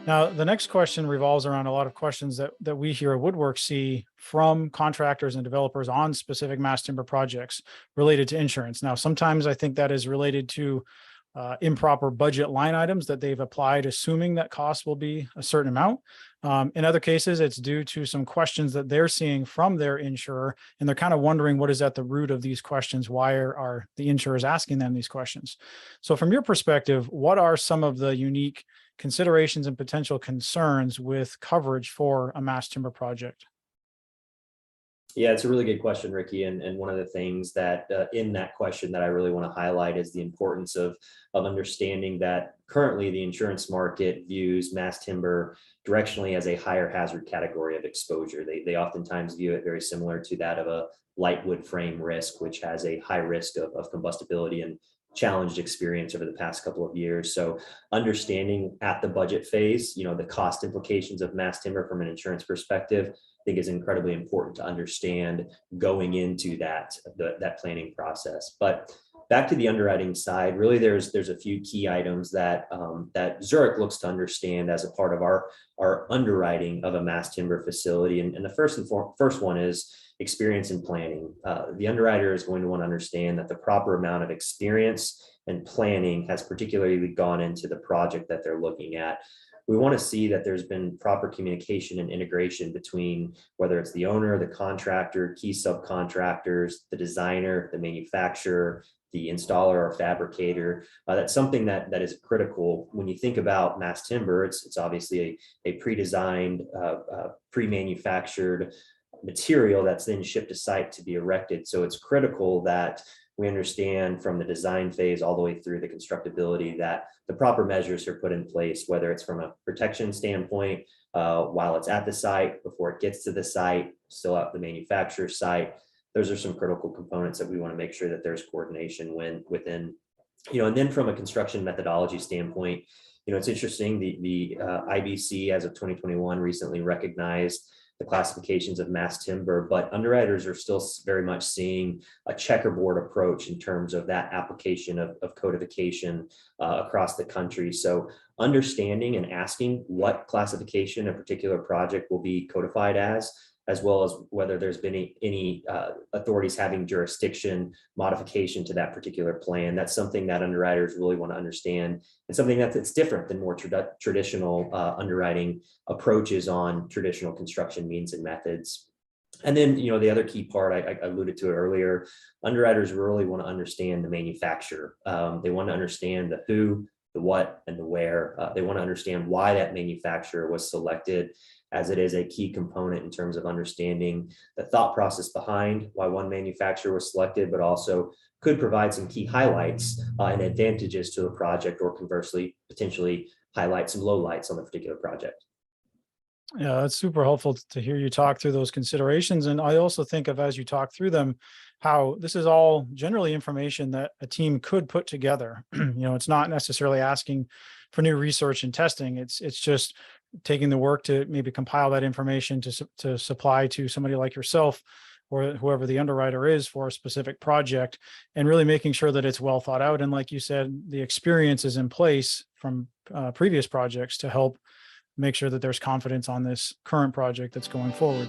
Now, the next question revolves around a lot of questions that we here at Woodwork see from contractors and developers on specific mass timber projects related to insurance. Now, sometimes I think that is related to improper budget line items that they've applied, assuming that cost will be a certain amount. In other cases, it's due to some questions that they're seeing from their insurer, and they're kind of wondering what is at the root of these questions. Why are the insurers asking them these questions? So from your perspective, what are some of the unique considerations and potential concerns with coverage for a mass timber project? Yeah, it's a really good question, Ricky. And one of the things that in that question that I really want to highlight is the importance of understanding that currently the insurance market views mass timber directionally as a higher hazard category of exposure. They oftentimes view it very similar to that of a light wood frame risk, which has a high risk of combustibility and challenged experience over the past couple of years. So understanding at the budget phase, the cost implications of mass timber from an insurance perspective, I think is incredibly important to understand going into that planning process. But back to the underwriting side, really there's a few key items that Zurich looks to understand as a part of our underwriting of a mass timber facility. And the first one is experience in planning. The underwriter is going to want to understand that the proper amount of experience and planning has particularly gone into the project that they're looking at. We want to see that there's been proper communication and integration between whether it's the owner, the contractor, key subcontractors, the designer, the manufacturer, the installer or fabricator. That's something that is critical. When you think about mass timber, it's obviously a pre-designed, pre-manufactured material that's then shipped to site to be erected. So it's critical that we understand from the design phase all the way through the constructability that the proper measures are put in place, whether it's from a protection standpoint, while it's at the site, before it gets to the site, still at the manufacturer's site. Those are some critical components that we want to make sure that there's coordination within, and then from a construction methodology standpoint, it's interesting, the IBC as of 2021 recently recognized the classifications of mass timber, but underwriters are still very much seeing a checkerboard approach in terms of that application of codification across the country. So understanding and asking what classification a particular project will be codified as well as whether there's been any authorities having jurisdiction modification to that particular plan. That's something that underwriters really want to understand, and something that's different than more traditional underwriting approaches on traditional construction means and methods. And then, the other key part, I alluded to it earlier, underwriters really want to understand the manufacturer. They want to understand the who, the what, and the where. They want to understand why that manufacturer was selected, as it is a key component in terms of understanding the thought process behind why one manufacturer was selected, but also could provide some key highlights and advantages to the project, or conversely, potentially highlight some lowlights on the particular project. Yeah, that's super helpful to hear you talk through those considerations. And I also think of, as you talk through them, how this is all generally information that a team could put together. It's not necessarily asking for new research and testing. It's just taking the work to maybe compile that information to supply to somebody like yourself or whoever the underwriter is for a specific project, and really making sure that it's well thought out. And like you said, the experience is in place from previous projects to help make sure that there's confidence on this current project that's going forward.